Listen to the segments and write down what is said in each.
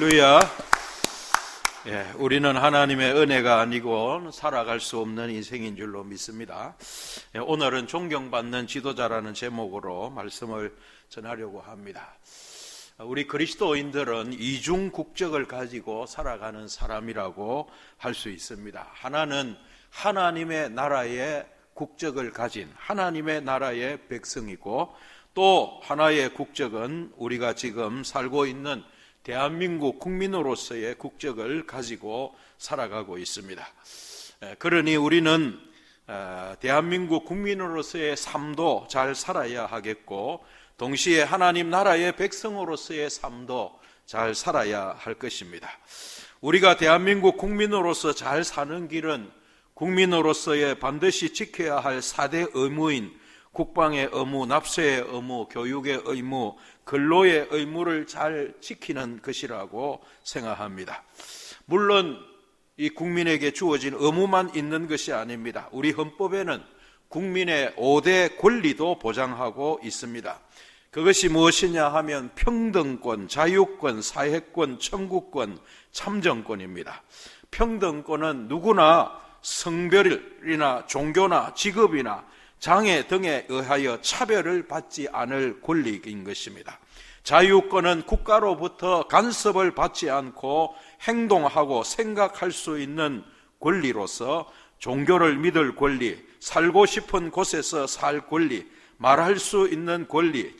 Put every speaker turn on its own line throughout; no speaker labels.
할렐루야. 우리는 하나님의 은혜가 아니고 살아갈 수 없는 인생인 줄로 믿습니다. 오늘은 존경받는 지도자라는 제목으로 말씀을 전하려고 합니다. 우리 그리스도인들은 이중 국적을 가지고 살아가는 사람이라고 할 수 있습니다. 하나는 하나님의 나라의 국적을 가진 하나님의 나라의 백성이고, 또 하나의 국적은 우리가 지금 살고 있는 대한민국 국민으로서의 국적을 가지고 살아가고 있습니다. 그러니 우리는 대한민국 국민으로서의 삶도 잘 살아야 하겠고, 동시에 하나님 나라의 백성으로서의 삶도 잘 살아야 할 것입니다. 우리가 대한민국 국민으로서 잘 사는 길은 국민으로서의 반드시 지켜야 할 4대 의무인 국방의 의무, 납세의 의무, 교육의 의무, 근로의 의무를 잘 지키는 것이라고 생각합니다. 물론 이 국민에게 주어진 의무만 있는 것이 아닙니다. 우리 헌법에는 국민의 5대 권리도 보장하고 있습니다. 그것이 무엇이냐 하면 평등권, 자유권, 사회권, 청구권, 참정권입니다. 평등권은 누구나 성별이나 종교나 직업이나 장애 등에 의하여 차별을 받지 않을 권리인 것입니다. 자유권은 국가로부터 간섭을 받지 않고 행동하고 생각할 수 있는 권리로서 종교를 믿을 권리, 살고 싶은 곳에서 살 권리, 말할 수 있는 권리,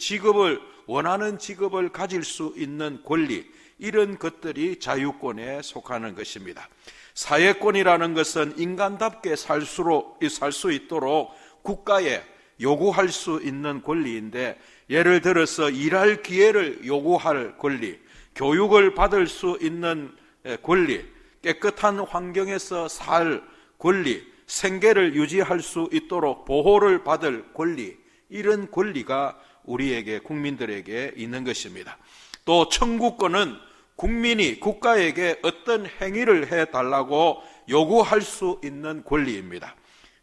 원하는 직업을 가질 수 있는 권리, 이런 것들이 자유권에 속하는 것입니다. 사회권이라는 것은 인간답게 살 수 있도록 국가에 요구할 수 있는 권리인데, 예를 들어서 일할 기회를 요구할 권리, 교육을 받을 수 있는 권리, 깨끗한 환경에서 살 권리, 생계를 유지할 수 있도록 보호를 받을 권리, 이런 권리가 우리에게, 국민들에게 있는 것입니다. 또 청구권은 국민이 국가에게 어떤 행위를 해달라고 요구할 수 있는 권리입니다.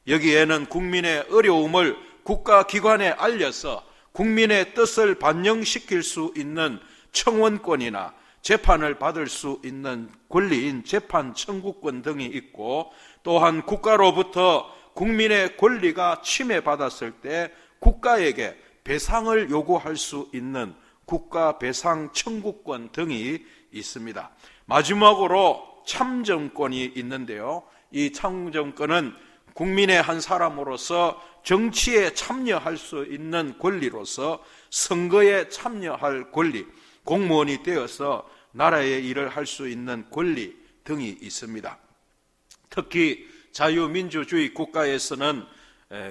여기에는 국민의 어려움을 국가기관에 알려서 국민의 뜻을 반영시킬 수 있는 청원권이나 재판을 받을 수 있는 권리인 재판 청구권 등이 있고, 또한 국가로부터 국민의 권리가 침해받았을 때 국가에게 배상을 요구할 수 있는 국가 배상 청구권 등이 있습니다. 마지막으로 참정권이 있는데요, 이 참정권은 국민의 한 사람으로서 정치에 참여할 수 있는 권리로서 선거에 참여할 권리, 공무원이 되어서 나라의 일을 할 수 있는 권리 등이 있습니다. 특히 자유민주주의 국가에서는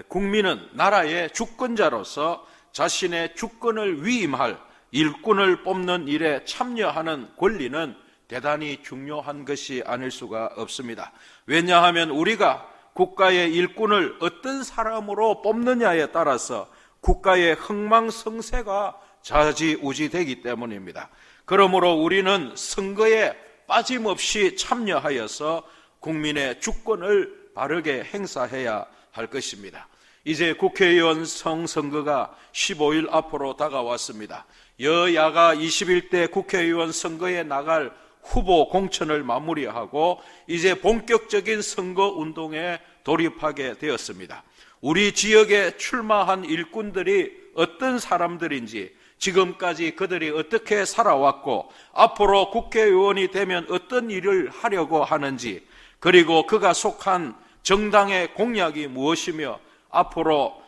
국민은 나라의 주권자로서 자신의 주권을 위임할 일꾼을 뽑는 일에 참여하는 권리는 대단히 중요한 것이 아닐 수가 없습니다. 왜냐하면 우리가 국가의 일꾼을 어떤 사람으로 뽑느냐에 따라서 국가의 흥망성쇠가 좌지우지되기 때문입니다. 그러므로 우리는 선거에 빠짐없이 참여하여서 국민의 주권을 바르게 행사해야 할 것입니다. 이제 국회의원 선거가 15일 앞으로 다가왔습니다. 여야가 21대 국회의원 선거에 나갈 후보 공천을 마무리하고 이제 본격적인 선거운동에 돌입하게 되었습니다. 우리 지역에 출마한 일꾼들이 어떤 사람들인지, 지금까지 그들이 어떻게 살아왔고 앞으로 국회의원이 되면 어떤 일을 하려고 하는지, 그리고 그가 속한 정당의 공약이 무엇이며 앞으로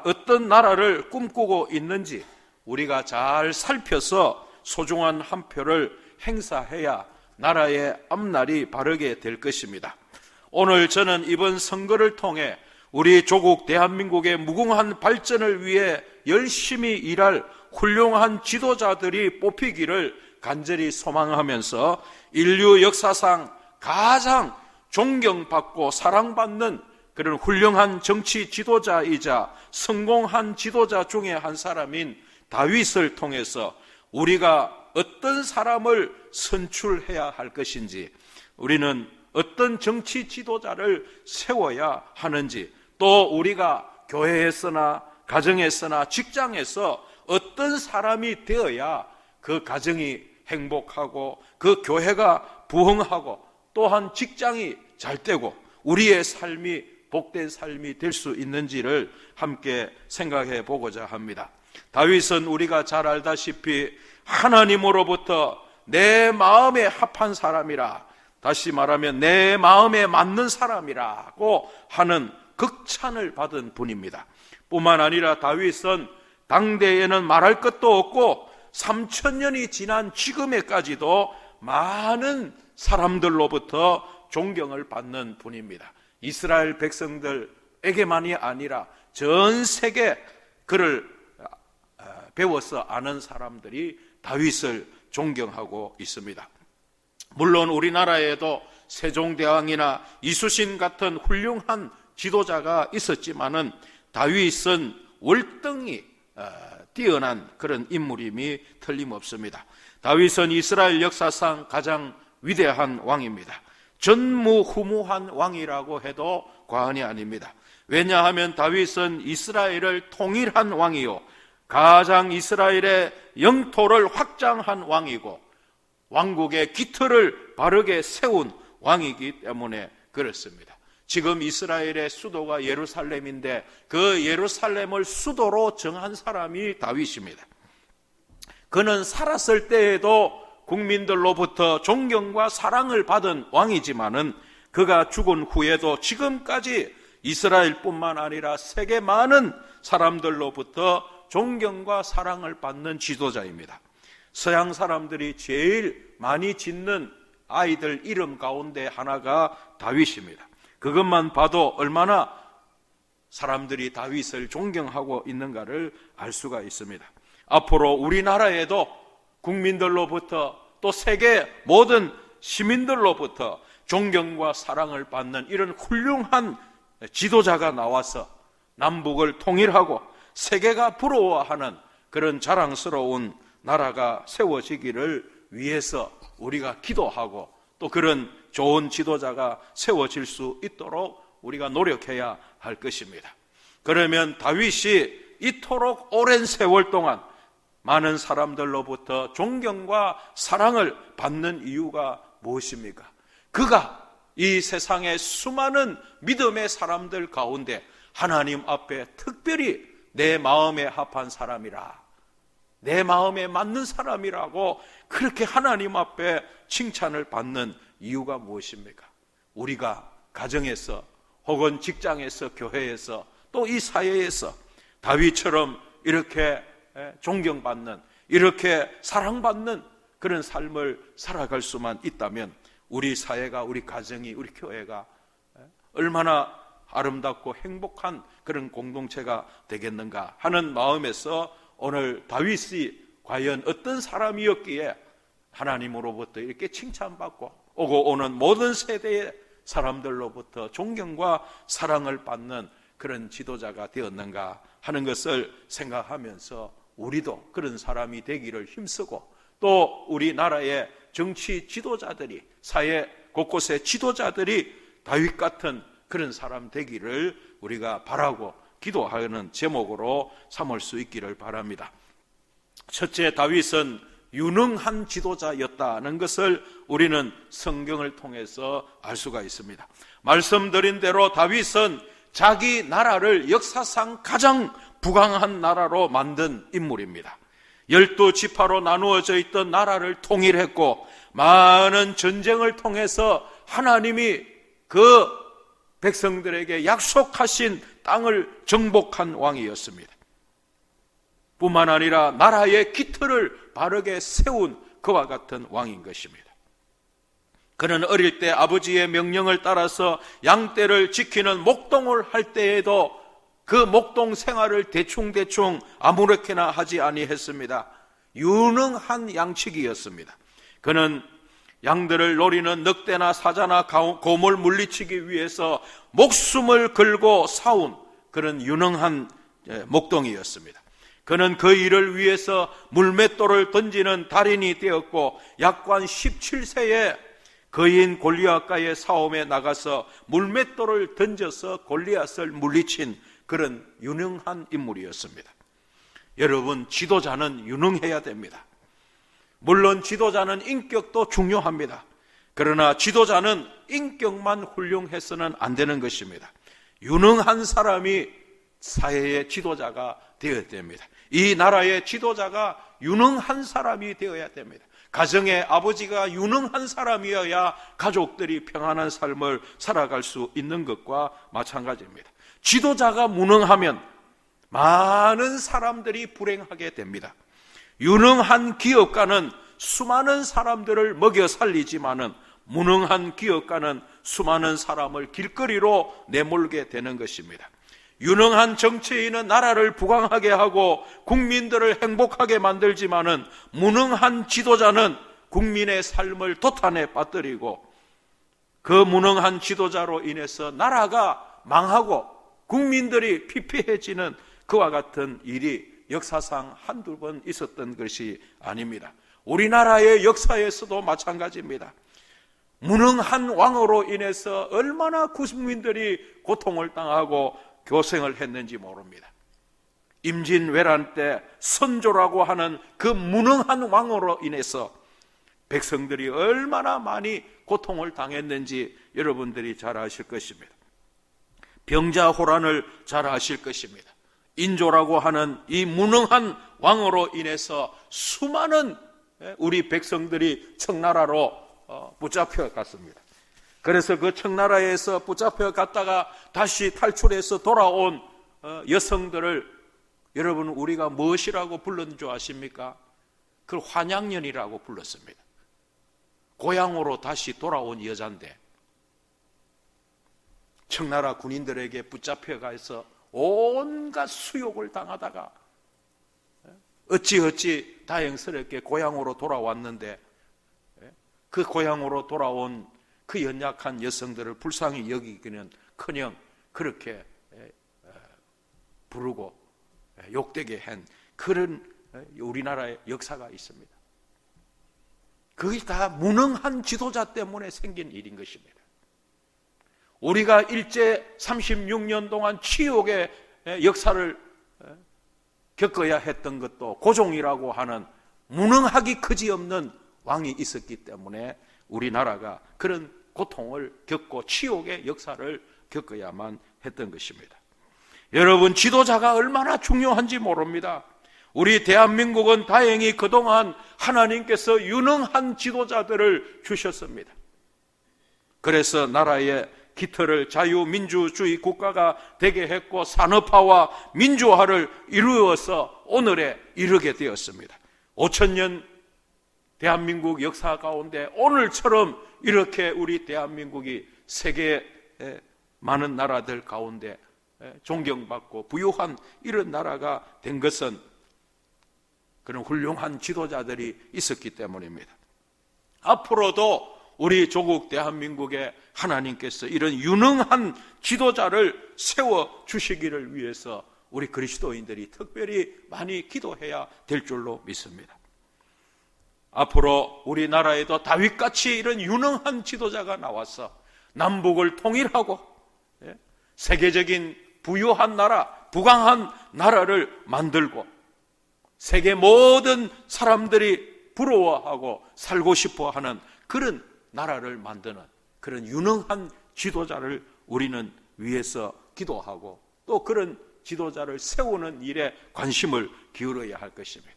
어떤 나라를 꿈꾸고 있는지 우리가 잘 살펴서 소중한 한 표를 행사해야 나라의 앞날이 바르게 될 것입니다. 오늘 저는 이번 선거를 통해 우리 조국 대한민국의 무궁한 발전을 위해 열심히 일할 훌륭한 지도자들이 뽑히기를 간절히 소망하면서 인류 역사상 가장 존경받고 사랑받는 그런 훌륭한 정치 지도자이자 성공한 지도자 중에 한 사람인 다윗을 통해서 우리가 어떤 사람을 선출해야 할 것인지, 우리는 어떤 정치 지도자를 세워야 하는지, 또 우리가 교회에서나 가정에서나 직장에서 어떤 사람이 되어야 그 가정이 행복하고 그 교회가 부흥하고 또한 직장이 잘 되고 우리의 삶이 복된 삶이 될 수 있는지를 함께 생각해 보고자 합니다. 다윗은 우리가 잘 알다시피 하나님으로부터 내 마음에 합한 사람이라, 다시 말하면 내 마음에 맞는 사람이라고 하는 극찬을 받은 분입니다. 뿐만 아니라 다윗은 당대에는 말할 것도 없고 3000년이 지난 지금에까지도 많은 사람들로부터 존경을 받는 분입니다. 이스라엘 백성들에게만이 아니라 전 세계 그를 배워서 아는 사람들이 다윗을 존경하고 있습니다. 물론 우리나라에도 세종대왕이나 이순신 같은 훌륭한 지도자가 있었지만은 다윗은 월등히 뛰어난 그런 인물임이 틀림없습니다. 다윗은 이스라엘 역사상 가장 위대한 왕입니다. 전무후무한 왕이라고 해도 과언이 아닙니다. 왜냐하면 다윗은 이스라엘을 통일한 왕이요, 가장 이스라엘의 영토를 확장한 왕이고 왕국의 기틀을 바르게 세운 왕이기 때문에 그렇습니다. 지금 이스라엘의 수도가 예루살렘인데 그 예루살렘을 수도로 정한 사람이 다윗입니다. 그는 살았을 때에도 국민들로부터 존경과 사랑을 받은 왕이지만은 그가 죽은 후에도 지금까지 이스라엘뿐만 아니라 세계 많은 사람들로부터 존경과 사랑을 받는 지도자입니다. 서양 사람들이 제일 많이 짓는 아이들 이름 가운데 하나가 다윗입니다. 그것만 봐도 얼마나 사람들이 다윗을 존경하고 있는가를 알 수가 있습니다. 앞으로 우리나라에도 국민들로부터 또 세계 모든 시민들로부터 존경과 사랑을 받는 이런 훌륭한 지도자가 나와서 남북을 통일하고 세계가 부러워하는 그런 자랑스러운 나라가 세워지기를 위해서 우리가 기도하고 또 그런 좋은 지도자가 세워질 수 있도록 우리가 노력해야 할 것입니다. 그러면 다윗이 이토록 오랜 세월 동안 많은 사람들로부터 존경과 사랑을 받는 이유가 무엇입니까? 그가 이 세상의 수많은 믿음의 사람들 가운데 하나님 앞에 특별히 내 마음에 합한 사람이라, 내 마음에 맞는 사람이라고 그렇게 하나님 앞에 칭찬을 받는 이유가 무엇입니까? 우리가 가정에서 혹은 직장에서 교회에서 또 이 사회에서 다윗처럼 이렇게 존경받는, 이렇게 사랑받는 그런 삶을 살아갈 수만 있다면 우리 사회가, 우리 가정이, 우리 교회가 얼마나 아름답고 행복한 그런 공동체가 되겠는가 하는 마음에서 오늘 다윗이 과연 어떤 사람이었기에 하나님으로부터 이렇게 칭찬받고 오고 오는 모든 세대의 사람들로부터 존경과 사랑을 받는 그런 지도자가 되었는가 하는 것을 생각하면서 우리도 그런 사람이 되기를 힘쓰고 또 우리나라의 정치 지도자들이, 사회 곳곳의 지도자들이 다윗 같은 그런 사람 되기를 우리가 바라고 기도하는 제목으로 삼을 수 있기를 바랍니다. 첫째, 다윗은 유능한 지도자였다는 것을 우리는 성경을 통해서 알 수가 있습니다. 말씀드린 대로 다윗은 자기 나라를 역사상 가장 부강한 나라로 만든 인물입니다. 12지파로 나누어져 있던 나라를 통일했고 많은 전쟁을 통해서 하나님이 그 백성들에게 약속하신 땅을 정복한 왕이었습니다. 뿐만 아니라 나라의 기틀을 바르게 세운 그와 같은 왕인 것입니다. 그는 어릴 때 아버지의 명령을 따라서 양떼를 지키는 목동을 할 때에도 그 목동 생활을 대충 아무렇게나 하지 아니했습니다. 유능한 양치기였습니다. 그는 양들을 노리는 늑대나 사자나 곰을 물리치기 위해서 목숨을 걸고 싸운 그런 유능한 목동이었습니다. 그는 그 일을 위해서 물맷돌을 던지는 달인이 되었고 약관 17세에 거인 골리앗과의 싸움에 나가서 물맷돌을 던져서 골리앗을 물리친 그런 유능한 인물이었습니다. 여러분, 지도자는 유능해야 됩니다. 물론 지도자는 인격도 중요합니다. 그러나 지도자는 인격만 훌륭해서는 안 되는 것입니다. 유능한 사람이 사회의 지도자가 되어야 됩니다. 이 나라의 지도자가 유능한 사람이 되어야 됩니다. 가정의 아버지가 유능한 사람이어야 가족들이 평안한 삶을 살아갈 수 있는 것과 마찬가지입니다. 지도자가 무능하면 많은 사람들이 불행하게 됩니다. 유능한 기업가는 수많은 사람들을 먹여 살리지만은 무능한 기업가는 수많은 사람을 길거리로 내몰게 되는 것입니다. 유능한 정치인은 나라를 부강하게 하고 국민들을 행복하게 만들지만은 무능한 지도자는 국민의 삶을 도탄에 빠뜨리고 그 무능한 지도자로 인해서 나라가 망하고 국민들이 피폐해지는 그와 같은 일이 역사상 한두 번 있었던 것이 아닙니다. 우리나라의 역사에서도 마찬가지입니다. 무능한 왕으로 인해서 얼마나 국민들이 고통을 당하고 고생을 했는지 모릅니다. 임진왜란 때 선조라고 하는 그 무능한 왕으로 인해서 백성들이 얼마나 많이 고통을 당했는지 여러분들이 잘 아실 것입니다. 병자호란을 잘 아실 것입니다. 인조라고 하는 이 무능한 왕으로 인해서 수많은 우리 백성들이 청나라로 붙잡혀 갔습니다. 그래서 그 청나라에서 붙잡혀 갔다가 다시 탈출해서 돌아온 여성들을 여러분 우리가 무엇이라고 불렀는 줄 아십니까? 그걸 환양년이라고 불렀습니다. 고향으로 다시 돌아온 여잔데 청나라 군인들에게 붙잡혀 가서 온갖 수욕을 당하다가 어찌 다행스럽게 고향으로 돌아왔는데 그 고향으로 돌아온 그 연약한 여성들을 불쌍히 여기기는 커녕 그렇게 부르고 욕되게 한 그런 우리나라의 역사가 있습니다. 그게 다 무능한 지도자 때문에 생긴 일인 것입니다. 우리가 일제 36년 동안 치욕의 역사를 겪어야 했던 것도 고종이라고 하는 무능하기 그지없는 왕이 있었기 때문에 우리나라가 그런 고통을 겪고 치욕의 역사를 겪어야만 했던 것입니다. 여러분, 지도자가 얼마나 중요한지 모릅니다. 우리 대한민국은 다행히 그동안 하나님께서 유능한 지도자들을 주셨습니다. 그래서 나라의 기틀을 자유민주주의 국가가 되게 했고 산업화와 민주화를 이루어서 오늘에 이르게 되었습니다. 5천년 대한민국 역사 가운데 오늘처럼 이렇게 우리 대한민국이 세계의 많은 나라들 가운데 존경받고 부유한 이런 나라가 된 것은 그런 훌륭한 지도자들이 있었기 때문입니다. 앞으로도 우리 조국 대한민국에 하나님께서 이런 유능한 지도자를 세워주시기를 위해서 우리 그리스도인들이 특별히 많이 기도해야 될 줄로 믿습니다. 앞으로 우리나라에도 다윗같이 이런 유능한 지도자가 나와서 남북을 통일하고 세계적인 부유한 나라, 부강한 나라를 만들고 세계 모든 사람들이 부러워하고 살고 싶어하는 그런 나라를 만드는 그런 유능한 지도자를 우리는 위해서 기도하고 또 그런 지도자를 세우는 일에 관심을 기울여야 할 것입니다.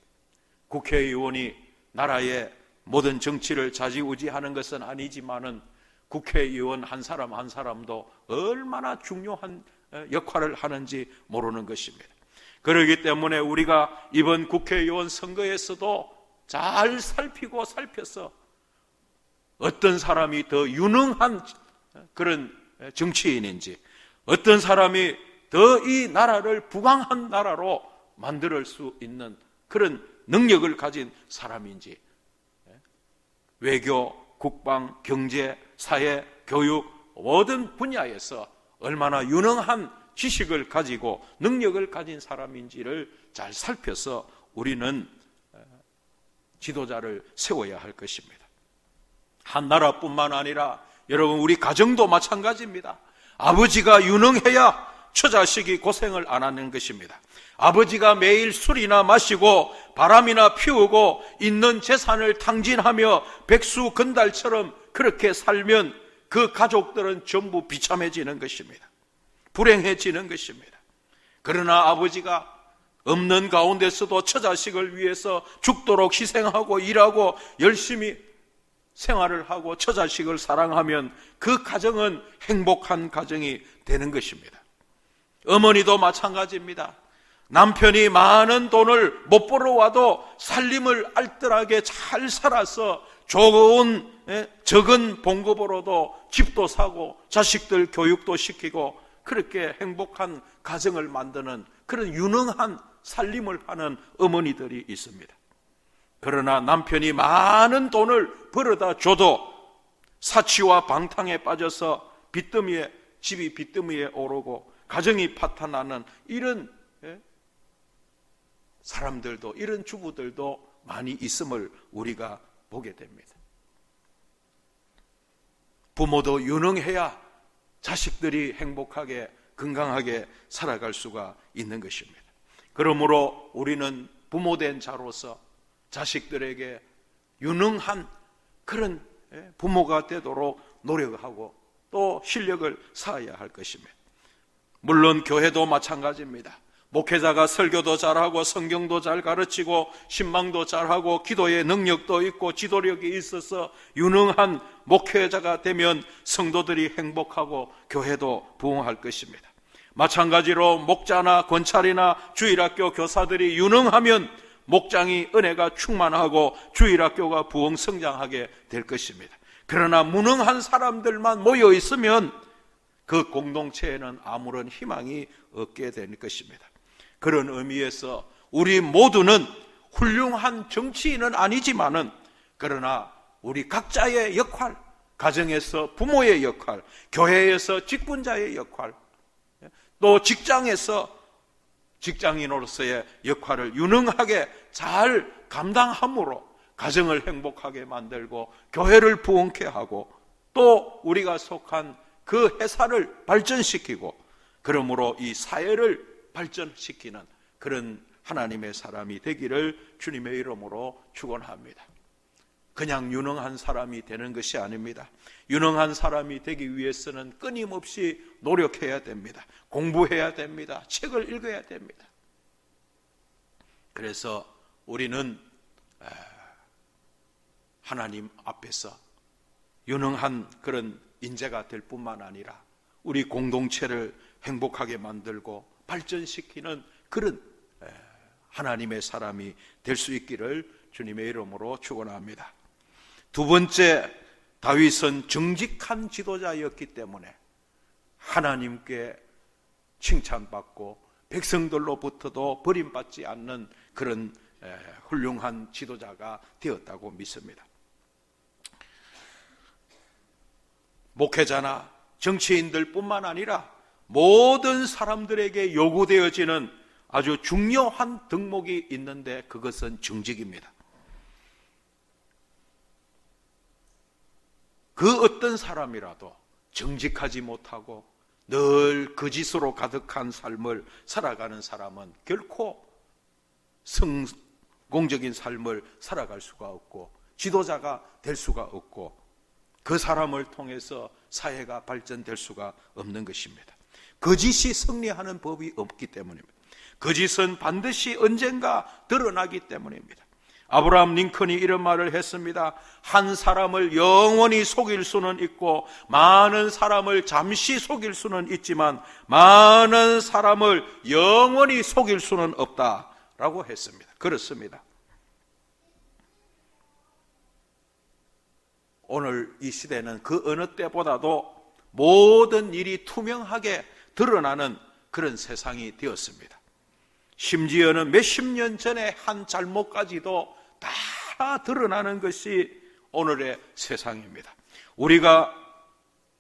국회의원이 나라의 모든 정치를 좌지우지하는 것은 아니지만은 국회의원 한 사람 한 사람도 얼마나 중요한 역할을 하는지 모르는 것입니다. 그렇기 때문에 우리가 이번 국회의원 선거에서도 잘 살피고 살펴서 어떤 사람이 더 유능한 그런 정치인인지 어떤 사람이 더 이 나라를 부강한 나라로 만들 수 있는 그런 능력을 가진 사람인지 외교, 국방, 경제, 사회, 교육 모든 분야에서 얼마나 유능한 지식을 가지고 능력을 가진 사람인지를 잘 살펴서 우리는 지도자를 세워야 할 것입니다. 한 나라뿐만 아니라 여러분 우리 가정도 마찬가지입니다. 아버지가 유능해야 처자식이 고생을 안 하는 것입니다. 아버지가 매일 술이나 마시고 바람이나 피우고 있는 재산을 탕진하며 백수건달처럼 그렇게 살면 그 가족들은 전부 비참해지는 것입니다. 불행해지는 것입니다. 그러나 아버지가 없는 가운데서도 처자식을 위해서 죽도록 희생하고 일하고 열심히 생활을 하고 처자식을 사랑하면 그 가정은 행복한 가정이 되는 것입니다. 어머니도 마찬가지입니다. 남편이 많은 돈을 못 벌어와도 살림을 알뜰하게 잘 살아서 좋은 적은 봉급으로도 집도 사고 자식들 교육도 시키고 그렇게 행복한 가정을 만드는 그런 유능한 살림을 하는 어머니들이 있습니다. 그러나 남편이 많은 돈을 벌어다 줘도 사치와 방탕에 빠져서 집이 빚더미에 오르고 가정이 파탄나는 이런 사람들도, 이런 주부들도 많이 있음을 우리가 보게 됩니다. 부모도 유능해야 자식들이 행복하게 건강하게 살아갈 수가 있는 것입니다. 그러므로 우리는 부모된 자로서 자식들에게 유능한 그런 부모가 되도록 노력하고 또 실력을 쌓아야 할 것입니다. 물론 교회도 마찬가지입니다. 목회자가 설교도 잘하고 성경도 잘 가르치고 신방도 잘하고 기도의 능력도 있고 지도력이 있어서 유능한 목회자가 되면 성도들이 행복하고 교회도 부흥할 것입니다. 마찬가지로 목자나 권찰이나 주일학교 교사들이 유능하면 목장이 은혜가 충만하고 주일학교가 부흥 성장하게 될 것입니다. 그러나 무능한 사람들만 모여 있으면 그 공동체에는 아무런 희망이 없게 될 것입니다. 그런 의미에서 우리 모두는 훌륭한 정치인은 아니지만은 그러나 우리 각자의 역할, 가정에서 부모의 역할, 교회에서 직분자의 역할, 또 직장에서 직장인으로서의 역할을 유능하게 잘 감당함으로 가정을 행복하게 만들고 교회를 부흥케 하고 또 우리가 속한 그 회사를 발전시키고 그러므로 이 사회를 발전시키는 그런 하나님의 사람이 되기를 주님의 이름으로 축원합니다. 그냥 유능한 사람이 되는 것이 아닙니다. 유능한 사람이 되기 위해서는 끊임없이 노력해야 됩니다. 공부해야 됩니다. 책을 읽어야 됩니다. 그래서 우리는 하나님 앞에서 유능한 그런 인재가 될 뿐만 아니라 우리 공동체를 행복하게 만들고 발전시키는 그런 하나님의 사람이 될 수 있기를 주님의 이름으로 축원합니다. 두 번째, 다윗은 정직한 지도자였기 때문에 하나님께 칭찬받고 백성들로부터도 버림받지 않는 그런 훌륭한 지도자가 되었다고 믿습니다. 목회자나 정치인들 뿐만 아니라 모든 사람들에게 요구되어지는 아주 중요한 덕목이 있는데 그것은 정직입니다. 그 어떤 사람이라도 정직하지 못하고 늘 거짓으로 가득한 삶을 살아가는 사람은 결코 성공적인 삶을 살아갈 수가 없고 지도자가 될 수가 없고 그 사람을 통해서 사회가 발전될 수가 없는 것입니다. 거짓이 승리하는 법이 없기 때문입니다. 거짓은 반드시 언젠가 드러나기 때문입니다. 아브라함 링컨이 이런 말을 했습니다. 한 사람을 영원히 속일 수는 있고 많은 사람을 잠시 속일 수는 있지만 많은 사람을 영원히 속일 수는 없다라고 했습니다. 그렇습니다. 오늘 이 시대는 그 어느 때보다도 모든 일이 투명하게 드러나는 그런 세상이 되었습니다. 심지어는 몇십 년 전에 한 잘못까지도 다 드러나는 것이 오늘의 세상입니다. 우리가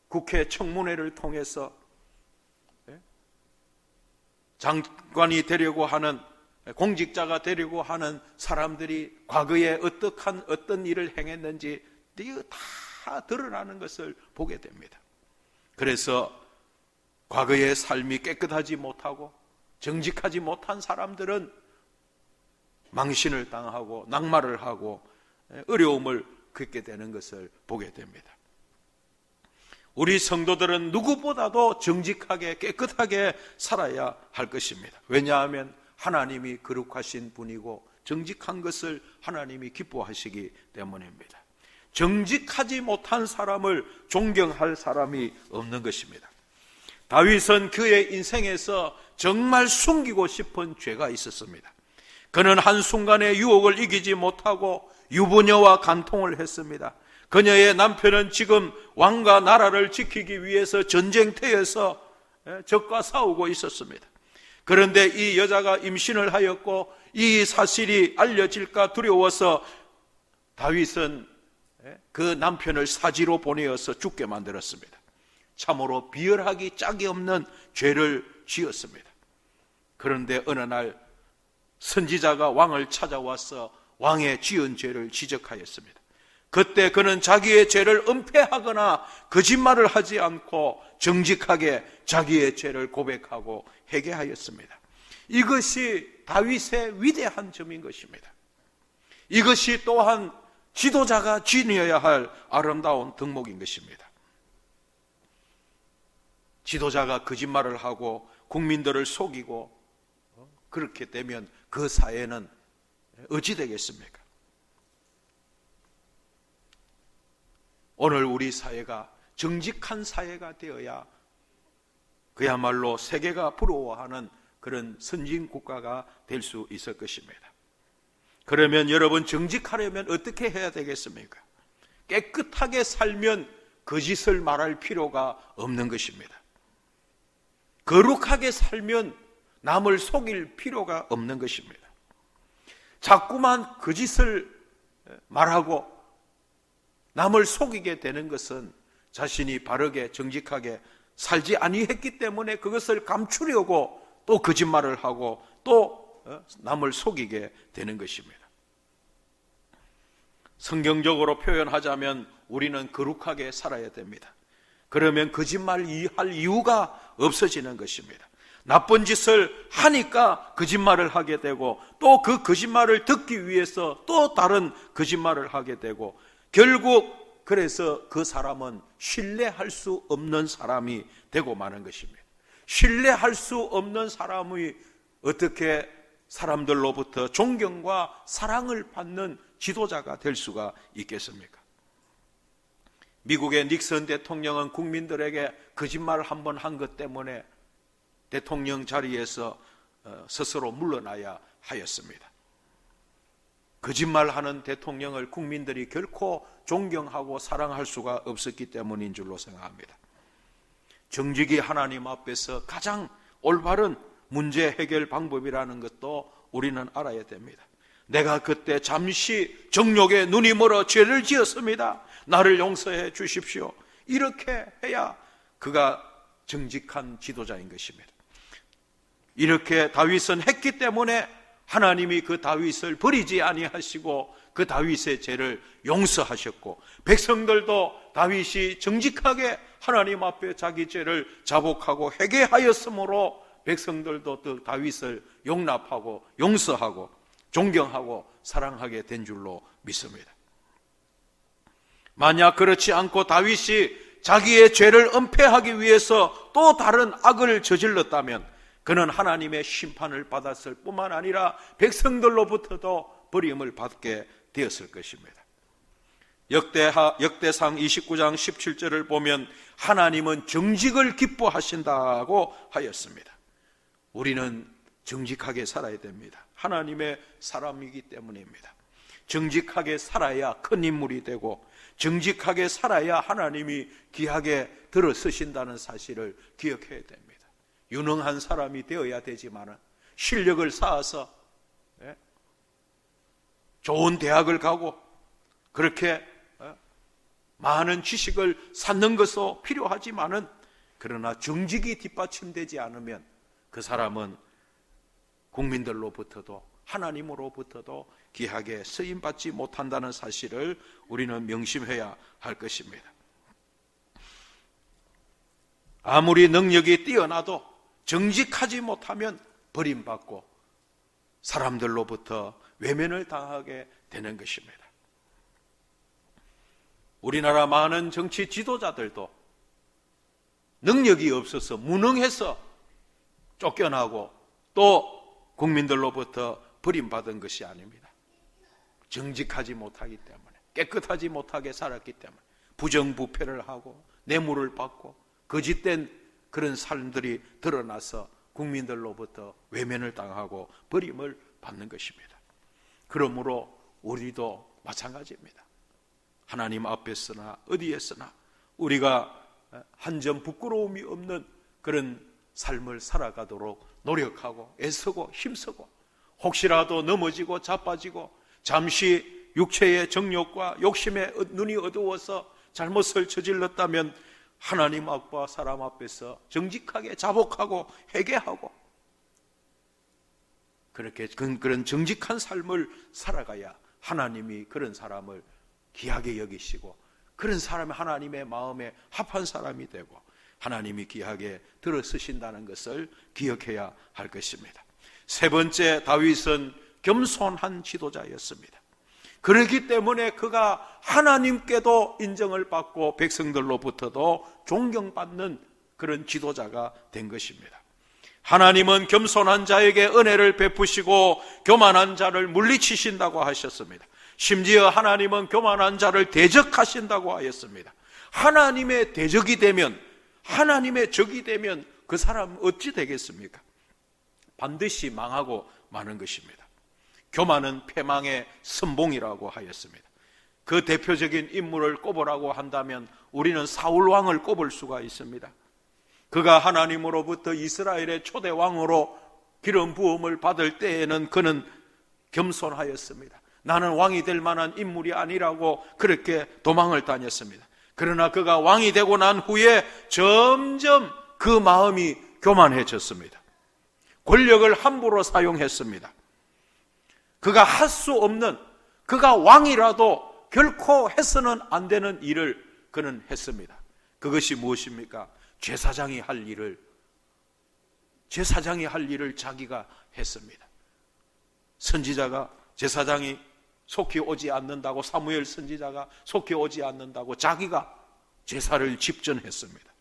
국회 청문회를 통해서 장관이 되려고 하는 공직자가 되려고 하는 사람들이 과거에 어떤 일을 행했는지 이거 다 드러나는 것을 보게 됩니다. 그래서 과거의 삶이 깨끗하지 못하고 정직하지 못한 사람들은 망신을 당하고 낙마를 하고 어려움을 겪게 되는 것을 보게 됩니다. 우리 성도들은 누구보다도 정직하게 깨끗하게 살아야 할 것입니다. 왜냐하면 하나님이 거룩하신 분이고 정직한 것을 하나님이 기뻐하시기 때문입니다. 정직하지 못한 사람을 존경할 사람이 없는 것입니다. 다윗은 그의 인생에서 정말 숨기고 싶은 죄가 있었습니다. 그는 한순간에 유혹을 이기지 못하고 유부녀와 간통을 했습니다. 그녀의 남편은 지금 왕과 나라를 지키기 위해서 전쟁터에서 적과 싸우고 있었습니다. 그런데 이 여자가 임신을 하였고 이 사실이 알려질까 두려워서 다윗은 그 남편을 사지로 보내어서 죽게 만들었습니다. 참으로 비열하기 짝이 없는 죄를 지었습니다. 그런데 어느 날 선지자가 왕을 찾아와서 왕의 지은 죄를 지적하였습니다. 그때 그는 자기의 죄를 은폐하거나 거짓말을 하지 않고 정직하게 자기의 죄를 고백하고 회개하였습니다. 이것이 다윗의 위대한 점인 것입니다. 이것이 또한 지도자가 지녀야 할 아름다운 덕목인 것입니다. 지도자가 거짓말을 하고 국민들을 속이고 그렇게 되면 그 사회는 어찌 되겠습니까? 오늘 우리 사회가 정직한 사회가 되어야 그야말로 세계가 부러워하는 그런 선진 국가가 될 수 있을 것입니다. 그러면 여러분, 정직하려면 어떻게 해야 되겠습니까? 깨끗하게 살면 거짓을 말할 필요가 없는 것입니다. 거룩하게 살면 남을 속일 필요가 없는 것입니다. 자꾸만 거짓을 말하고 남을 속이게 되는 것은 자신이 바르게 정직하게 살지 아니했기 때문에 그것을 감추려고 또 거짓말을 하고 또 남을 속이게 되는 것입니다. 성경적으로 표현하자면 우리는 거룩하게 살아야 됩니다. 그러면 거짓말할 이유가 없어지는 것입니다. 나쁜 짓을 하니까 거짓말을 하게 되고 또 그 거짓말을 듣기 위해서 또 다른 거짓말을 하게 되고 결국 그래서 그 사람은 신뢰할 수 없는 사람이 되고 마는 것입니다. 신뢰할 수 없는 사람이 어떻게 사람들로부터 존경과 사랑을 받는 지도자가 될 수가 있겠습니까? 미국의 닉슨 대통령은 국민들에게 거짓말을 한 번 한 것 때문에 대통령 자리에서 스스로 물러나야 하였습니다. 거짓말하는 대통령을 국민들이 결코 존경하고 사랑할 수가 없었기 때문인 줄로 생각합니다. 정직이 하나님 앞에서 가장 올바른 문제 해결 방법이라는 것도 우리는 알아야 됩니다. 내가 그때 잠시 정욕에 눈이 멀어 죄를 지었습니다. 나를 용서해 주십시오. 이렇게 해야 그가 정직한 지도자인 것입니다. 이렇게 다윗은 했기 때문에 하나님이 그 다윗을 버리지 아니하시고 그 다윗의 죄를 용서하셨고 백성들도 다윗이 정직하게 하나님 앞에 자기 죄를 자복하고 회개하였으므로 백성들도 또 다윗을 용납하고 용서하고 존경하고 사랑하게 된 줄로 믿습니다. 만약 그렇지 않고 다윗이 자기의 죄를 은폐하기 위해서 또 다른 악을 저질렀다면 그는 하나님의 심판을 받았을 뿐만 아니라 백성들로부터도 버림을 받게 되었을 것입니다. 역대상 29장 17절을 보면 하나님은 정직을 기뻐하신다고 하였습니다. 우리는 정직하게 살아야 됩니다. 하나님의 사람이기 때문입니다. 정직하게 살아야 큰 인물이 되고 정직하게 살아야 하나님이 귀하게 들어서신다는 사실을 기억해야 됩니다. 유능한 사람이 되어야 되지만 실력을 쌓아서 좋은 대학을 가고 그렇게 많은 지식을 쌓는 것도 필요하지만은 그러나 정직이 뒷받침되지 않으면 그 사람은 국민들로부터도 하나님으로부터도 귀하게 쓰임받지 못한다는 사실을 우리는 명심해야 할 것입니다. 아무리 능력이 뛰어나도 정직하지 못하면 버림받고 사람들로부터 외면을 당하게 되는 것입니다. 우리나라 많은 정치 지도자들도 능력이 없어서 무능해서 쫓겨나고 또 국민들로부터 버림받은 것이 아닙니다. 정직하지 못하기 때문에, 깨끗하지 못하게 살았기 때문에 부정부패를 하고 뇌물을 받고 거짓된 그런 삶들이 드러나서 국민들로부터 외면을 당하고 버림을 받는 것입니다. 그러므로 우리도 마찬가지입니다. 하나님 앞에서나 어디에서나 우리가 한 점 부끄러움이 없는 그런 삶을 살아가도록 노력하고 애쓰고 힘쓰고, 혹시라도 넘어지고 자빠지고 잠시 육체의 정욕과 욕심에 눈이 어두워서 잘못을 저질렀다면 하나님 앞과 사람 앞에서 정직하게 자복하고 회개하고 그렇게 그런 정직한 삶을 살아가야 하나님이 그런 사람을 귀하게 여기시고 그런 사람이 하나님의 마음에 합한 사람이 되고 하나님이 귀하게 들어서신다는 것을 기억해야 할 것입니다. 세 번째, 다윗은 겸손한 지도자였습니다. 그렇기 때문에 그가 하나님께도 인정을 받고 백성들로부터도 존경받는 그런 지도자가 된 것입니다. 하나님은 겸손한 자에게 은혜를 베푸시고 교만한 자를 물리치신다고 하셨습니다. 심지어 하나님은 교만한 자를 대적하신다고 하였습니다. 하나님의 대적이 되면, 하나님의 적이 되면 그 사람 어찌 되겠습니까? 반드시 망하고 마는 것입니다. 교만은 패망의 선봉이라고 하였습니다. 그 대표적인 인물을 꼽으라고 한다면 우리는 사울 왕을 꼽을 수가 있습니다. 그가 하나님으로부터 이스라엘의 초대 왕으로 기름 부음을 받을 때에는 그는 겸손하였습니다. 나는 왕이 될 만한 인물이 아니라고 그렇게 도망을 다녔습니다. 그러나 그가 왕이 되고 난 후에 점점 그 마음이 교만해졌습니다. 권력을 함부로 사용했습니다. 그가 할 수 없는, 그가 왕이라도 결코 해서는 안 되는 일을 그는 했습니다. 그것이 무엇입니까? 제사장이 할 일을 자기가 했습니다. 선지자가, 제사장이 속히 오지 않는다고, 사무엘 선지자가 속히 오지 않는다고 자기가 제사를 집전했습니다.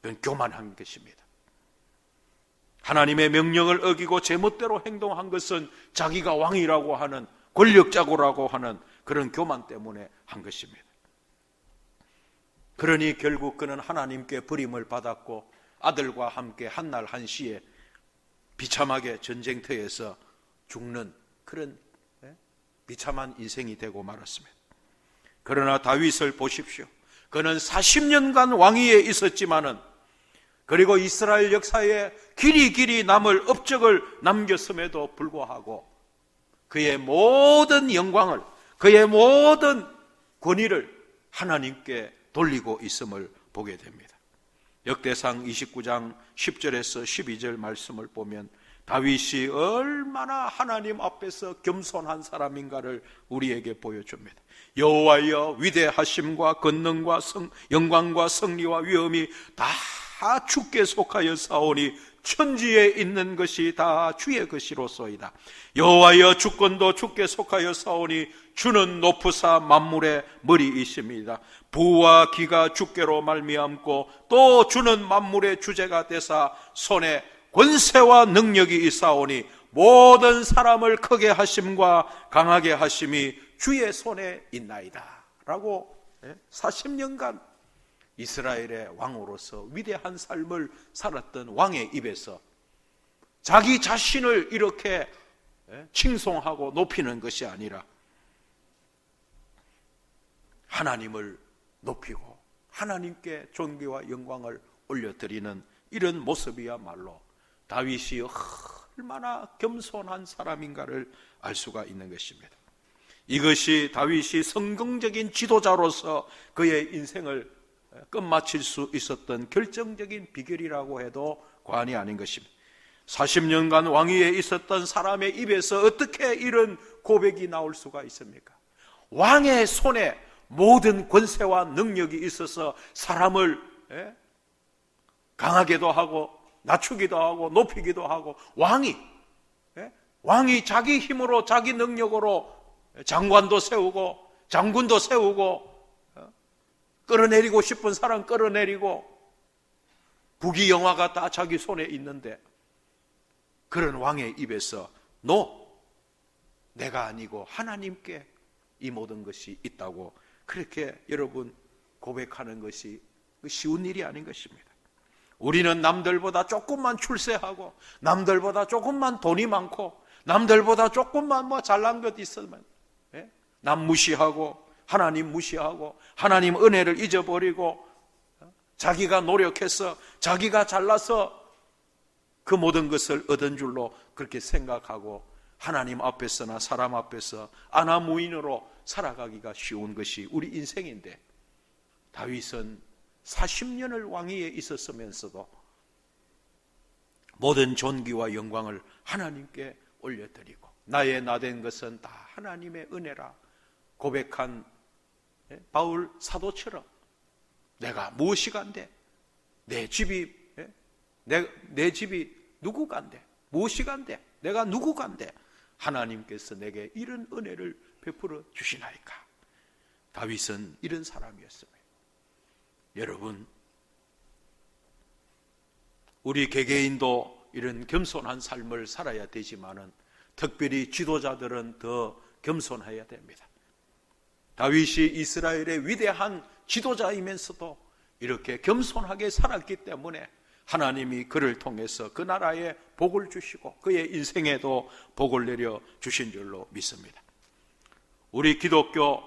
그건 교만한 것입니다. 하나님의 명령을 어기고 제멋대로 행동한 것은 자기가 왕이라고 하는, 권력자고라고 하는 그런 교만 때문에 한 것입니다. 그러니 결국 그는 하나님께 버림을 받았고 아들과 함께 한날 한시에 비참하게 전쟁터에서 죽는 그런 비참한 인생이 되고 말았습니다. 그러나 다윗을 보십시오. 그는 40년간 왕위에 있었지만은, 그리고 이스라엘 역사에 길이 남을 업적을 남겼음에도 불구하고 그의 모든 영광을, 그의 모든 권위를 하나님께 돌리고 있음을 보게 됩니다. 역대상 29장 10절에서 12절 말씀을 보면 다윗이 얼마나 하나님 앞에서 겸손한 사람인가를 우리에게 보여줍니다. 여호와여, 위대하심과 권능과 영광과 승리와 위엄이 다 주께 속하여 사오니 천지에 있는 것이 다 주의 것이로소이다. 여호와여, 주권도 주께 속하여 사오니 주는 높으사 만물의 머리이십니다. 부와 기가 주께로 말미암고 또 주는 만물의 주제가 되사 손에 권세와 능력이 있사오니 모든 사람을 크게 하심과 강하게 하심이 주의 손에 있나이다 라고 40년간 이스라엘의 왕으로서 위대한 삶을 살았던 왕의 입에서 자기 자신을 이렇게 칭송하고 높이는 것이 아니라 하나님을 높이고 하나님께 존귀와 영광을 올려드리는 이런 모습이야말로 다윗이 얼마나 겸손한 사람인가를 알 수가 있는 것입니다. 이것이 다윗이 성공적인 지도자로서 그의 인생을 끝마칠 수 있었던 결정적인 비결이라고 해도 과언이 아닌 것입니다. 40년간 왕위에 있었던 사람의 입에서 어떻게 이런 고백이 나올 수가 있습니까? 왕의 손에 모든 권세와 능력이 있어서 사람을 강하게도 하고 낮추기도 하고 높이기도 하고 왕이 자기 힘으로 자기 능력으로 장관도 세우고 장군도 세우고 끌어내리고 싶은 사람 끌어내리고 부귀영화가 다 자기 손에 있는데 그런 왕의 입에서 내가 아니고 하나님께 이 모든 것이 있다고 그렇게 여러분 고백하는 것이 쉬운 일이 아닌 것입니다. 우리는 남들보다 조금만 출세하고 남들보다 조금만 돈이 많고 남들보다 조금만 잘난 것 있으면 남 무시하고 하나님 무시하고 하나님 은혜를 잊어버리고 자기가 노력해서 자기가 잘나서 그 모든 것을 얻은 줄로 그렇게 생각하고 하나님 앞에서나 사람 앞에서 아나무인으로 살아가기가 쉬운 것이 우리 인생인데 다윗은 40년을 왕위에 있었으면서도 모든 존귀와 영광을 하나님께 올려드리고 나의 나된 것은 다 하나님의 은혜라 고백한 바울 사도처럼 내가 무엇이 간데 내 집이 누구 간데 무엇이 간데 내가 누구 간데 하나님께서 내게 이런 은혜를 베풀어 주시나이까. 다윗은 이런 사람이었습니다. 여러분, 우리 개개인도 이런 겸손한 삶을 살아야 되지만은 특별히 지도자들은 더 겸손해야 됩니다. 다윗이 이스라엘의 위대한 지도자이면서도 이렇게 겸손하게 살았기 때문에 하나님이 그를 통해서 그 나라에 복을 주시고 그의 인생에도 복을 내려 주신 줄로 믿습니다. 우리 기독교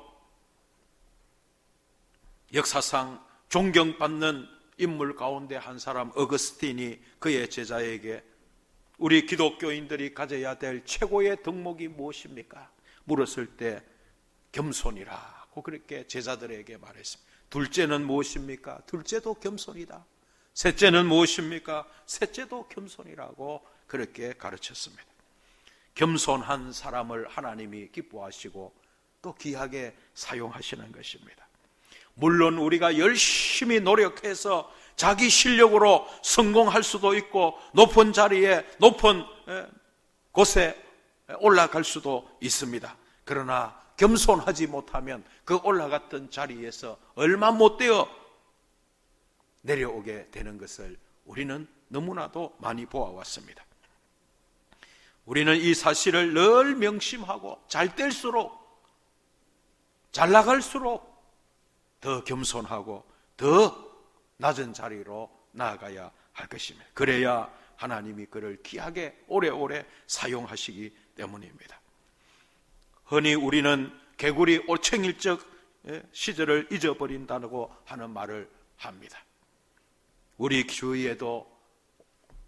역사상 존경받는 인물 가운데 한 사람 어거스틴이 그의 제자에게 우리 기독교인들이 가져야 될 최고의 덕목이 무엇입니까? 물었을 때 겸손이라고 그렇게 제자들에게 말했습니다. 둘째는 무엇입니까? 둘째도 겸손이다. 셋째는 무엇입니까? 셋째도 겸손이라고 그렇게 가르쳤습니다. 겸손한 사람을 하나님이 기뻐하시고 또 귀하게 사용하시는 것입니다. 물론 우리가 열심히 노력해서 자기 실력으로 성공할 수도 있고 높은 자리에 높은 곳에 올라갈 수도 있습니다. 그러나 겸손하지 못하면 그 올라갔던 자리에서 얼마 못 되어 내려오게 되는 것을 우리는 너무나도 많이 보아왔습니다. 우리는 이 사실을 늘 명심하고 잘 될수록 잘 나갈수록 더 겸손하고 더 낮은 자리로 나아가야 할 것입니다. 그래야 하나님이 그를 귀하게 오래오래 사용하시기 때문입니다. 흔히 우리는 개구리 오챙일적 시절을 잊어버린다고 하는 말을 합니다. 우리 주위에도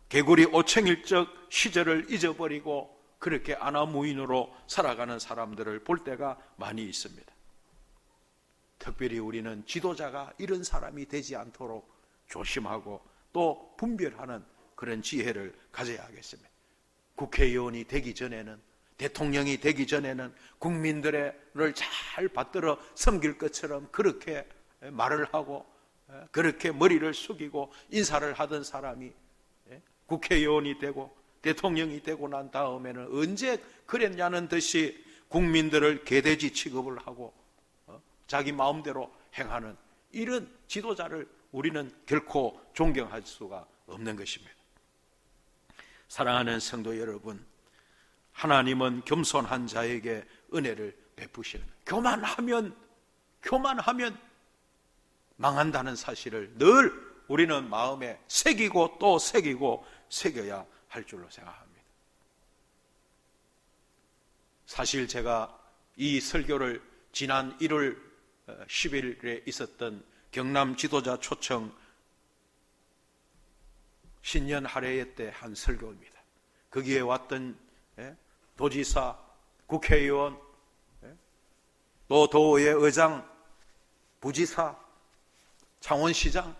개구리 오챙일적 시절을 잊어버리고 그렇게 아나무인으로 살아가는 사람들을 볼 때가 많이 있습니다. 특별히 우리는 지도자가 이런 사람이 되지 않도록 조심하고 또 분별하는 그런 지혜를 가져야 하겠습니다. 국회의원이 되기 전에는 대통령이 되기 전에는 국민들을 잘 받들어 섬길 것처럼 그렇게 말을 하고 그렇게 머리를 숙이고 인사를 하던 사람이 국회의원이 되고 대통령이 되고 난 다음에는 언제 그랬냐는 듯이 국민들을 개돼지 취급을 하고 자기 마음대로 행하는 이런 지도자를 우리는 결코 존경할 수가 없는 것입니다. 사랑하는 성도 여러분, 하나님은 겸손한 자에게 은혜를 베푸시는 거예요. 교만하면 망한다는 사실을 늘 우리는 마음에 새기고 또 새기고 새겨야 할 줄로 생각합니다. 사실 제가 이 설교를 지난 1월 10일에 있었던 경남 지도자 초청 신년 할애회 때 한 설교입니다. 거기에 왔던 도지사, 국회의원, 또 도의 의장, 부지사, 창원시장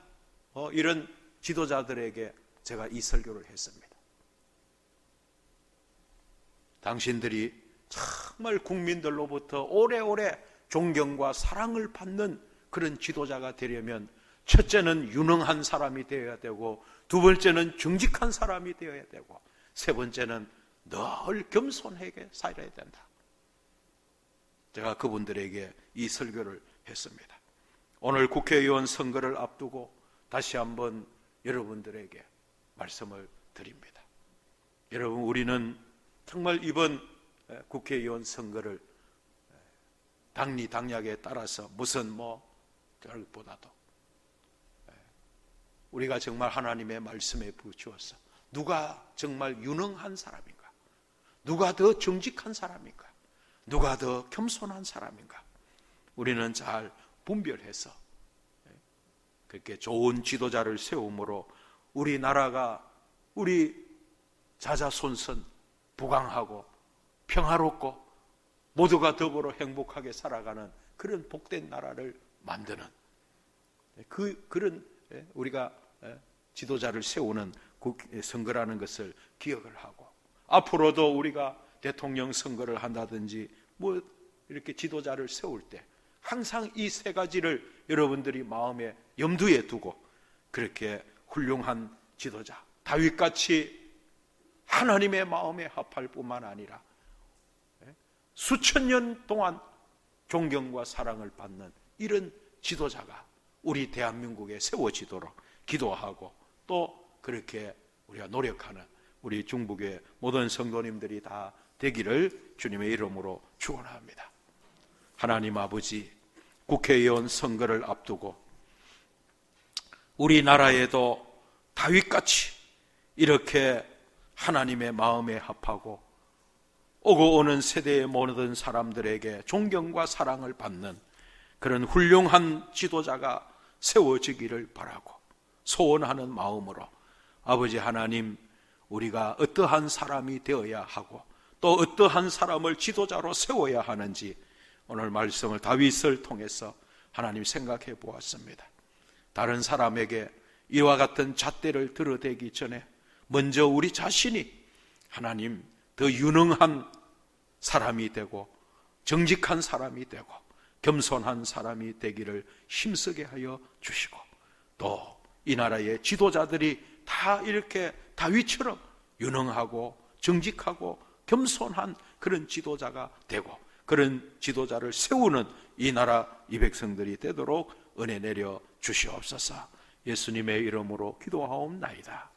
이런 지도자들에게 제가 이 설교를 했습니다. 당신들이 정말 국민들로부터 오래오래 존경과 사랑을 받는 그런 지도자가 되려면 첫째는 유능한 사람이 되어야 되고, 두 번째는 정직한 사람이 되어야 되고, 세 번째는 늘 겸손하게 살아야 된다. 제가 그분들에게 이 설교를 했습니다. 오늘 국회의원 선거를 앞두고 다시 한번 여러분들에게 말씀을 드립니다. 여러분, 우리는 정말 이번 국회의원 선거를 당리당략에 따라서 무슨 그것보다도 우리가 정말 하나님의 말씀에 부추어서 누가 정말 유능한 사람인가, 누가 더 정직한 사람인가, 누가 더 겸손한 사람인가, 우리는 잘 분별해서 그렇게 좋은 지도자를 세움으로 우리나라가 우리 자자손손 부강하고 평화롭고 모두가 더불어 행복하게 살아가는 그런 복된 나라를 만드는 그런 우리가 지도자를 세우는 선거라는 것을 기억을 하고, 앞으로도 우리가 대통령 선거를 한다든지 이렇게 지도자를 세울 때 항상 이 세 가지를 여러분들이 마음에 염두에 두고 그렇게 훌륭한 지도자, 다윗같이 하나님의 마음에 합할 뿐만 아니라 수천 년 동안 존경과 사랑을 받는 이런 지도자가 우리 대한민국에 세워지도록 기도하고, 또 그렇게 우리가 노력하는 우리 중북의 모든 성도님들이 다 되기를 주님의 이름으로 축원합니다. 하나님 아버지, 국회의원 선거를 앞두고 우리나라에도 다윗같이 이렇게 하나님의 마음에 합하고 오고 오는 세대의 모든 사람들에게 존경과 사랑을 받는 그런 훌륭한 지도자가 세워지기를 바라고 소원하는 마음으로, 아버지 하나님, 우리가 어떠한 사람이 되어야 하고 또 어떠한 사람을 지도자로 세워야 하는지 오늘 말씀을 다윗을 통해서 하나님 생각해 보았습니다. 다른 사람에게 이와 같은 잣대를 들어대기 전에 먼저 우리 자신이 하나님 더 유능한 사람이 되고 정직한 사람이 되고 겸손한 사람이 되기를 힘쓰게 하여 주시고, 또 이 나라의 지도자들이 다 이렇게 다윗처럼 유능하고 정직하고 겸손한 그런 지도자가 되고 그런 지도자를 세우는 이 나라 이 백성들이 되도록 은혜 내려 주시옵소서. 예수님의 이름으로 기도하옵나이다.